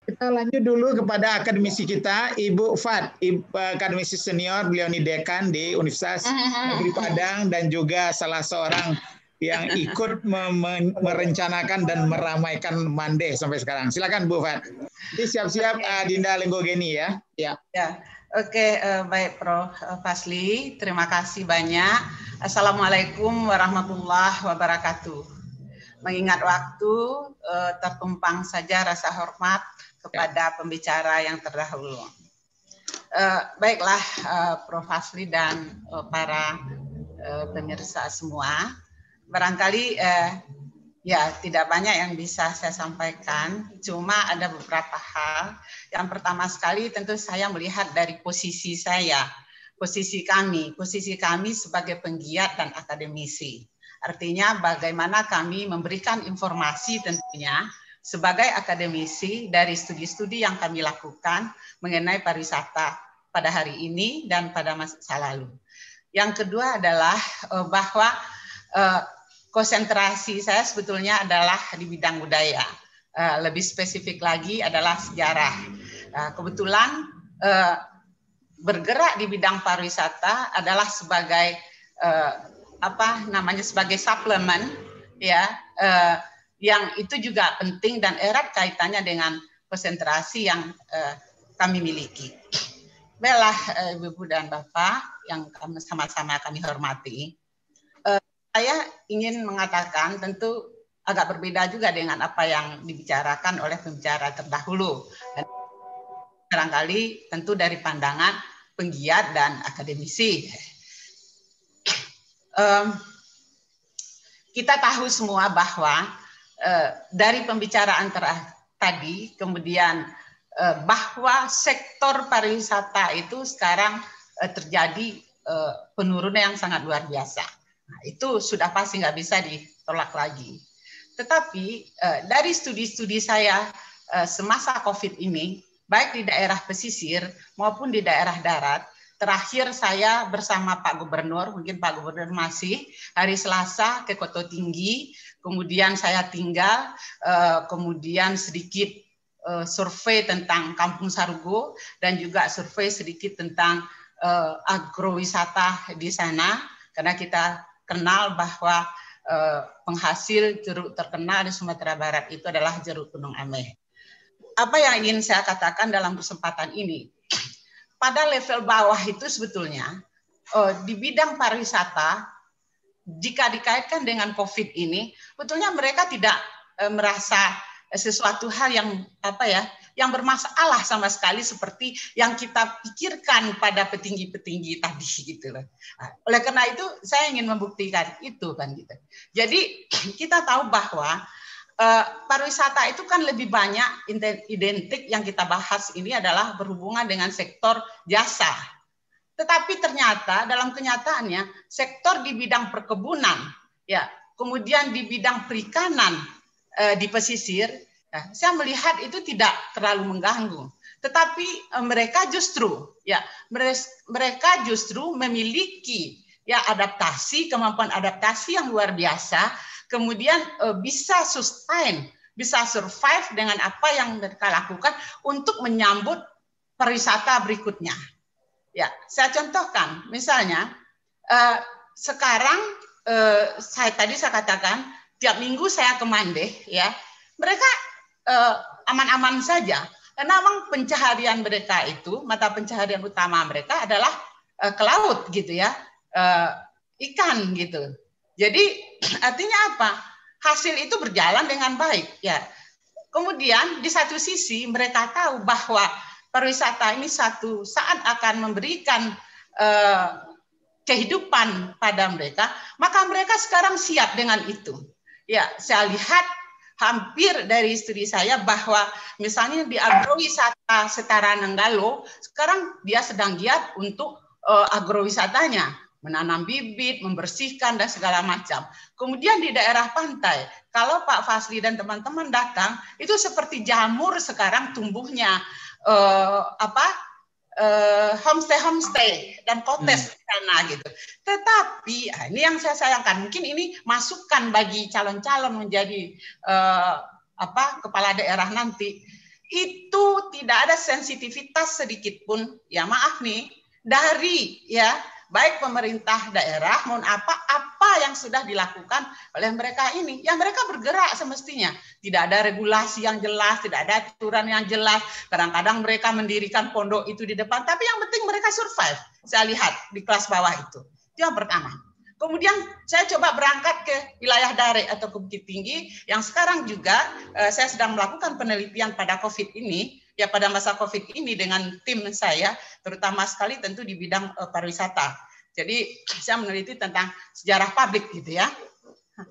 Kita lanjut dulu kepada akademisi kita, Ibu Fat, akademisi senior, beliau ini dekan di Universitas Negeri Padang dan juga salah seorang yang ikut merencanakan dan meramaikan Mande sampai sekarang. Silakan Bu Fat. Jadi siap-siap Dinda Lenggogeni ya. Ya. Oke, baik Prof. Fasli, terima kasih banyak. Assalamualaikum warahmatullahi wabarakatuh. Mengingat waktu, tertumpang saja rasa hormat kepada pembicara yang terdahulu. Baiklah, Prof. Fasli dan para pemirsa semua, barangkali ya tidak banyak yang bisa saya sampaikan, cuma ada beberapa hal. Yang pertama sekali tentu saya melihat dari posisi saya, posisi kami sebagai penggiat dan akademisi. Artinya bagaimana kami memberikan informasi tentunya sebagai akademisi dari studi-studi yang kami lakukan mengenai pariwisata pada hari ini dan pada masa lalu. Yang kedua adalah bahwa konsentrasi saya sebetulnya adalah di bidang budaya. Lebih spesifik lagi adalah sejarah. Kebetulan bergerak di bidang pariwisata adalah sebagai sebagai suplemen ya, yang itu juga penting dan erat kaitannya dengan konsentrasi yang kami miliki. Baiklah Ibu dan Bapak yang sama-sama kami hormati, saya ingin mengatakan tentu agak berbeda juga dengan apa yang dibicarakan oleh pembicara terdahulu. Dan barangkali tentu dari pandangan penggiat dan akademisi. Kita tahu semua bahwa dari pembicaraan tadi, kemudian bahwa sektor pariwisata itu sekarang terjadi penurunan yang sangat luar biasa. Nah, itu sudah pasti nggak bisa ditolak lagi. Tetapi dari studi-studi saya semasa COVID ini, baik di daerah pesisir maupun di daerah darat, terakhir saya bersama Pak Gubernur, mungkin Pak Gubernur masih, hari Selasa ke Koto Tinggi, kemudian saya tinggal, kemudian sedikit survei tentang Kampung Sarugo, dan juga survei sedikit tentang agrowisata di sana, karena kita kenal bahwa penghasil jeruk terkenal di Sumatera Barat itu adalah jeruk Gunung Ameh. Apa yang ingin saya katakan dalam kesempatan ini? Pada level bawah itu sebetulnya di bidang pariwisata, jika dikaitkan dengan COVID ini, betulnya mereka tidak merasa sesuatu hal yang yang bermasalah sama sekali seperti yang kita pikirkan pada petinggi-petinggi tadi gitu loh. Oleh karena itu saya ingin membuktikan itu kan gitu. Jadi kita tahu bahwa pariwisata itu kan lebih banyak identik yang kita bahas ini adalah berhubungan dengan sektor jasa. Tetapi ternyata dalam kenyataannya sektor di bidang perkebunan, ya, kemudian di bidang perikanan di pesisir, saya melihat itu tidak terlalu mengganggu. Tetapi mereka justru memiliki adaptasi, kemampuan adaptasi yang luar biasa, kemudian bisa sustain, bisa survive dengan apa yang mereka lakukan untuk menyambut pariwisata berikutnya. Ya, saya contohkan, misalnya sekarang tadi saya katakan tiap minggu saya ke Mande, ya, mereka aman-aman saja, karena memang pencaharian mereka itu, mata pencaharian utama mereka adalah ke laut gitu ya, ikan gitu. Jadi artinya apa? Hasil itu berjalan dengan baik, ya. Kemudian di satu sisi mereka tahu bahwa pariwisata ini satu saat akan memberikan kehidupan pada mereka, maka mereka sekarang siap dengan itu. Ya, saya lihat hampir dari studi saya bahwa misalnya di agrowisata Setara Nenggalo, sekarang dia sedang giat untuk agrowisatanya, menanam bibit, membersihkan, dan segala macam. Kemudian di daerah pantai, kalau Pak Fasli dan teman-teman datang, itu seperti jamur sekarang tumbuhnya, homestay dan kotes di sana gitu. Tetapi ini yang saya sayangkan, mungkin ini masukan bagi calon-calon menjadi kepala daerah nanti. itu tidak ada sensitivitas sedikit pun, ya maaf nih, dari ya baik pemerintah daerah maupun apa yang sudah dilakukan oleh mereka ini. Ya mereka bergerak semestinya. Tidak ada regulasi yang jelas, tidak ada aturan yang jelas. Kadang-kadang mereka mendirikan pondok itu di depan, tapi yang penting mereka survive. Saya lihat di kelas bawah itu. Itu yang pertama. Kemudian saya coba berangkat ke wilayah Dare atau ke Bukit Tinggi, yang sekarang juga saya sedang melakukan penelitian pada COVID ini, ya pada masa COVID ini dengan tim saya, terutama sekali tentu di bidang pariwisata. Jadi saya meneliti tentang sejarah publik gitu ya.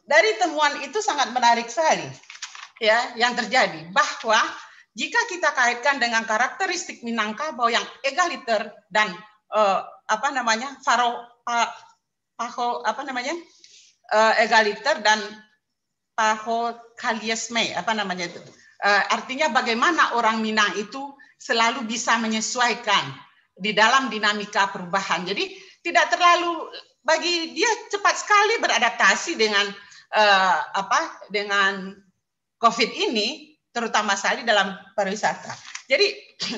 Dari temuan itu sangat menarik sekali ya yang terjadi, bahwa jika kita kaitkan dengan karakteristik Minangkabau yang egaliter dan egaliter dan pahokaliesme, artinya bagaimana orang Minang itu selalu bisa menyesuaikan di dalam dinamika perubahan. Jadi tidak terlalu, bagi dia cepat sekali beradaptasi dengan dengan COVID ini, terutama sekali dalam pariwisata. Jadi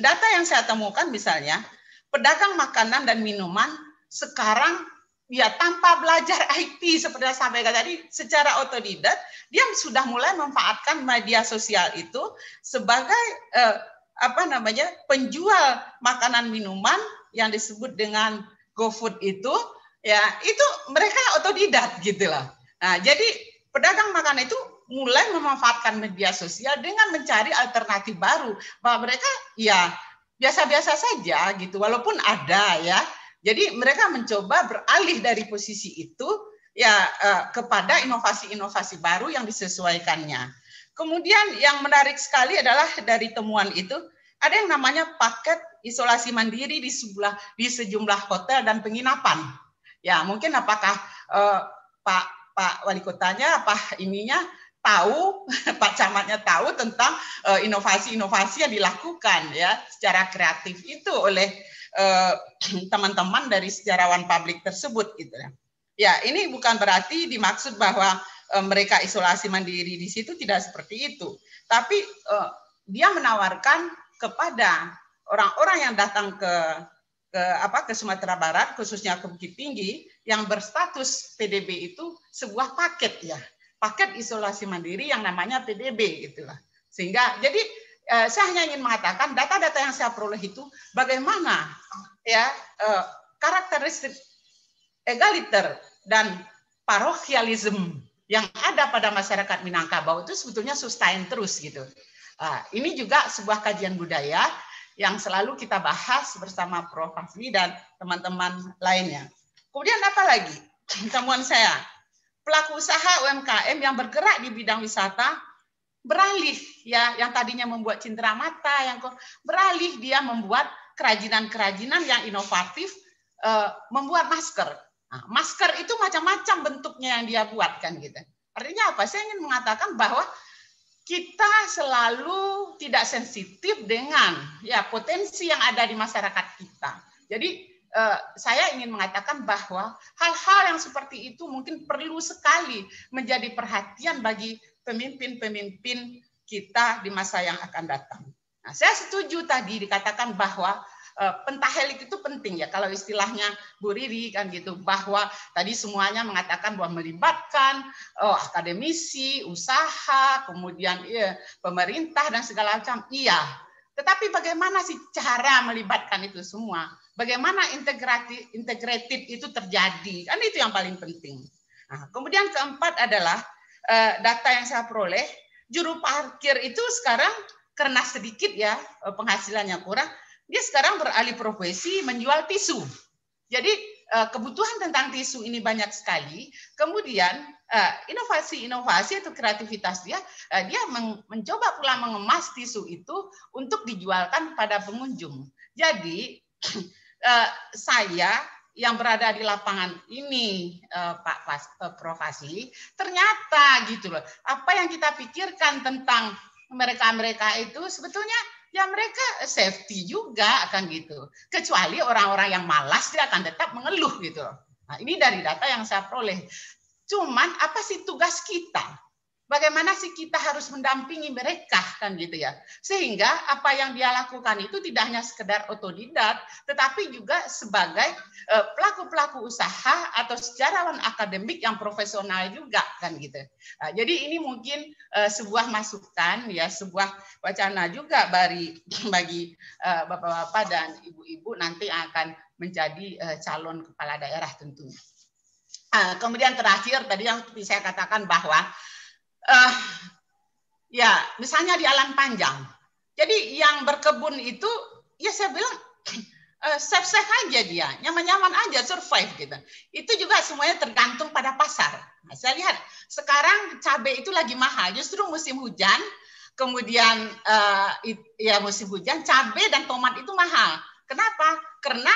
data yang saya temukan misalnya, pedagang makanan dan minuman sekarang ya tanpa belajar IT seperti yang saya sampaikan tadi, secara otodidak dia sudah mulai memanfaatkan media sosial itu sebagai penjual makanan minuman yang disebut dengan GoFood itu, ya itu mereka otodidak gitu lah. Nah, jadi pedagang makanan itu mulai memanfaatkan media sosial dengan mencari alternatif baru, bahwa mereka ya biasa-biasa saja gitu, walaupun ada ya. Jadi mereka mencoba beralih dari posisi itu ya kepada inovasi-inovasi baru yang disesuaikannya. Kemudian yang menarik sekali adalah dari temuan itu ada yang namanya paket isolasi mandiri di sejumlah hotel dan penginapan. Ya mungkin apakah Pak Wali Kotanya tahu, Pak Camatnya tahu tentang inovasi-inovasi yang dilakukan ya secara kreatif itu oleh teman-teman dari sejarawan publik tersebut gitu ya. Ya, ini bukan berarti dimaksud bahwa mereka isolasi mandiri di situ tidak seperti itu. Tapi dia menawarkan kepada orang-orang yang datang ke Sumatera Barat, khususnya ke Bukit Tinggi yang berstatus PDB itu sebuah paket ya. Paket isolasi mandiri yang namanya PDB gitulah. Sehingga jadi saya hanya ingin mengatakan data-data yang saya peroleh itu bagaimana ya karakteristik egaliter dan parochialism yang ada pada masyarakat Minangkabau itu sebetulnya sustain terus gitu. Ini juga sebuah kajian budaya yang selalu kita bahas bersama Prof. Fazli dan teman-teman lainnya. Kemudian apa lagi temuan saya? Pelaku usaha UMKM yang bergerak di bidang wisata beralih ya, yang tadinya membuat cindera mata, yang beralih dia membuat kerajinan-kerajinan yang inovatif, membuat masker. Nah, masker itu macam-macam bentuknya yang dia buat kan gitu. Artinya apa? Saya ingin mengatakan bahwa kita selalu tidak sensitif dengan ya potensi yang ada di masyarakat kita. Jadi saya ingin mengatakan bahwa hal-hal yang seperti itu mungkin perlu sekali menjadi perhatian bagi pemimpin-pemimpin kita di masa yang akan datang. Nah, saya setuju tadi dikatakan bahwa pentahelik itu penting ya, kalau istilahnya Bu Riri kan gitu, bahwa tadi semuanya mengatakan bahwa melibatkan akademisi, usaha, kemudian pemerintah dan segala macam. Iya, tetapi bagaimana sih cara melibatkan itu semua? Bagaimana integratif itu terjadi? Kan itu yang paling penting. Nah, kemudian keempat adalah data yang saya peroleh, juru parkir itu sekarang karena sedikit ya penghasilannya kurang, dia sekarang beralih profesi menjual tisu. Jadi kebutuhan tentang tisu ini banyak sekali. Kemudian inovasi-inovasi atau kreativitas dia mencoba pula mengemas tisu itu untuk dijualkan pada pengunjung. Jadi saya yang berada di lapangan ini, Prof. Fazli, ternyata gitu loh, apa yang kita pikirkan tentang mereka-mereka itu sebetulnya ya mereka safety juga akan gitu. Kecuali orang-orang yang malas dia akan tetap mengeluh gitu. Nah, ini dari data yang saya peroleh. Cuman apa sih tugas kita? bagaimana sih kita harus mendampingi mereka kan gitu ya. Sehingga apa yang dia lakukan itu tidak hanya sekedar otodidak, tetapi juga sebagai pelaku-pelaku usaha atau sejarawan akademik yang profesional juga kan gitu. Nah, jadi ini mungkin sebuah masukan ya, sebuah wacana juga bagi bapak-bapak dan ibu-ibu nanti akan menjadi calon kepala daerah tentunya. Kemudian terakhir tadi yang saya katakan bahwa ya misalnya di Alan Panjang, jadi yang berkebun itu ya saya bilang safe aja dia, nyaman-nyaman aja, survive gitu. Itu juga semuanya tergantung pada pasar. Nah, saya lihat sekarang cabai itu lagi mahal, justru musim hujan, kemudian ya musim hujan cabai dan tomat itu mahal. Kenapa? Karena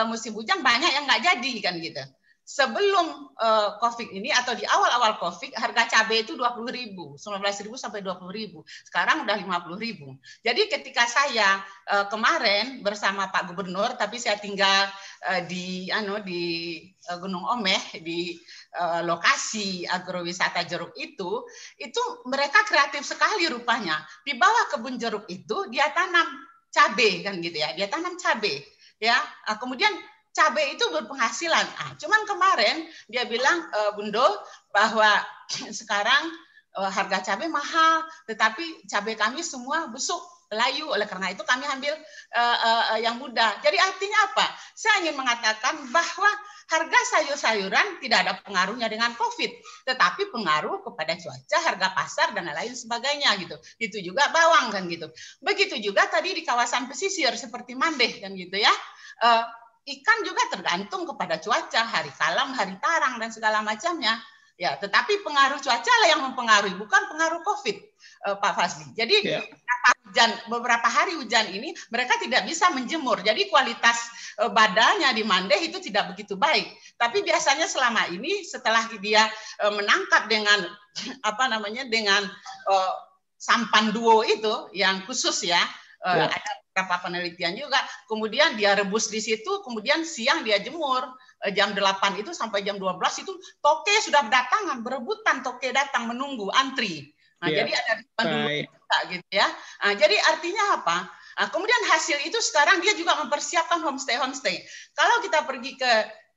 musim hujan banyak yang nggak jadi kan gitu. Sebelum COVID ini atau di awal-awal COVID, harga cabai itu 20.000, 19.000 sampai 20.000. Sekarang udah 50.000. Jadi ketika saya kemarin bersama Pak Gubernur, tapi saya tinggal di Gunung Omeh, di lokasi agrowisata jeruk itu mereka kreatif sekali rupanya. Di bawah kebun jeruk itu dia tanam cabai kan gitu ya. Dia tanam cabai ya. Kemudian cabai itu berpenghasilan. Cuman kemarin dia bilang, Bundo, bahwa sekarang harga cabai mahal, tetapi cabai kami semua busuk, layu. Oleh karena itu kami ambil yang muda. Jadi artinya apa? Saya ingin mengatakan bahwa harga sayur-sayuran tidak ada pengaruhnya dengan COVID, tetapi pengaruh kepada cuaca, harga pasar, dan lain sebagainya gitu. Itu juga bawang kan gitu. Begitu juga tadi di kawasan pesisir seperti Mandeh kan gitu ya. Ikan juga tergantung kepada cuaca, hari kalam, hari tarang, dan segala macamnya. Ya, tetapi pengaruh cuaca lah yang mempengaruhi, bukan pengaruh COVID, Pak Fazli. Jadi beberapa hari hujan ini mereka tidak bisa menjemur. Jadi kualitas badanya di Mandeh itu tidak begitu baik. Tapi biasanya selama ini setelah dia menangkap dengan dengan sampan duo itu yang khusus ya. Ada beberapa penelitian juga, kemudian dia rebus di situ, kemudian siang dia jemur, jam 8 itu sampai jam 12 itu toke sudah berdatangan, berebutan toke datang menunggu antri. Nah, jadi ada gitu ya. Nah, jadi artinya apa? Nah, kemudian hasil itu sekarang dia juga mempersiapkan homestay. Kalau kita pergi ke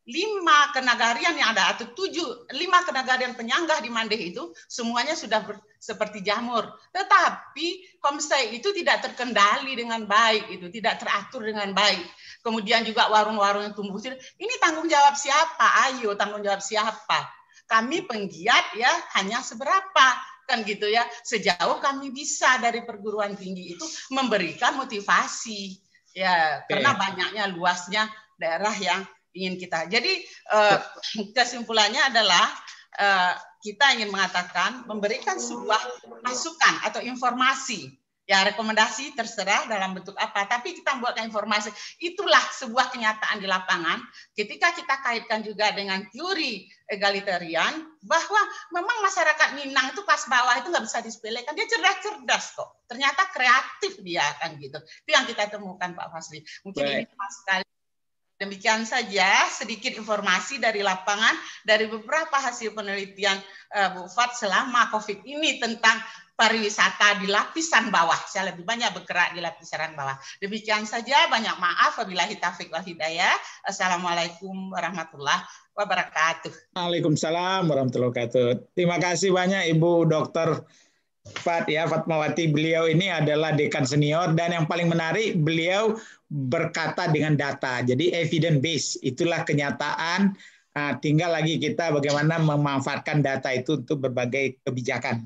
5 kenagarian yang ada atau 5 kenagarian penyanggah di Mandeh itu semuanya sudah seperti jamur. Tetapi homestay itu tidak terkendali dengan baik, itu tidak teratur dengan baik. Kemudian juga warung-warung yang tumbuh. Ini tanggung jawab siapa? Ayo, tanggung jawab siapa? Kami penggiat ya hanya seberapa kan gitu ya. Sejauh kami bisa dari perguruan tinggi itu memberikan motivasi ya, karena banyaknya luasnya daerah yang ingin kita. Jadi kesimpulannya adalah kita ingin mengatakan memberikan sebuah masukan atau informasi. Ya, rekomendasi terserah dalam bentuk apa, tapi kita membuatkan informasi. Itulah sebuah kenyataan di lapangan. Ketika kita kaitkan juga dengan teori egalitarian, bahwa memang masyarakat Minang itu pas bawah itu nggak bisa disepelekan. Dia cerdas kok. Ternyata kreatif dia kan gitu. Itu yang kita temukan Pak Fazli. Mungkin ini pas sekali. Demikian saja sedikit informasi dari lapangan, dari beberapa hasil penelitian Bu Fat selama COVID ini tentang pariwisata di lapisan bawah. Saya lebih banyak bergerak di lapisan bawah. Demikian saja, banyak maaf. Wabillahi taufiq wal hidayah. Assalamualaikum warahmatullahi wabarakatuh. Waalaikumsalam warahmatullahi wabarakatuh. Terima kasih banyak Ibu Dr. Fatmawati. Beliau ini adalah dekan senior dan yang paling menarik beliau berkata dengan data. Jadi evidence based, itulah kenyataan. Tinggal lagi kita bagaimana memanfaatkan data itu untuk berbagai kebijakan.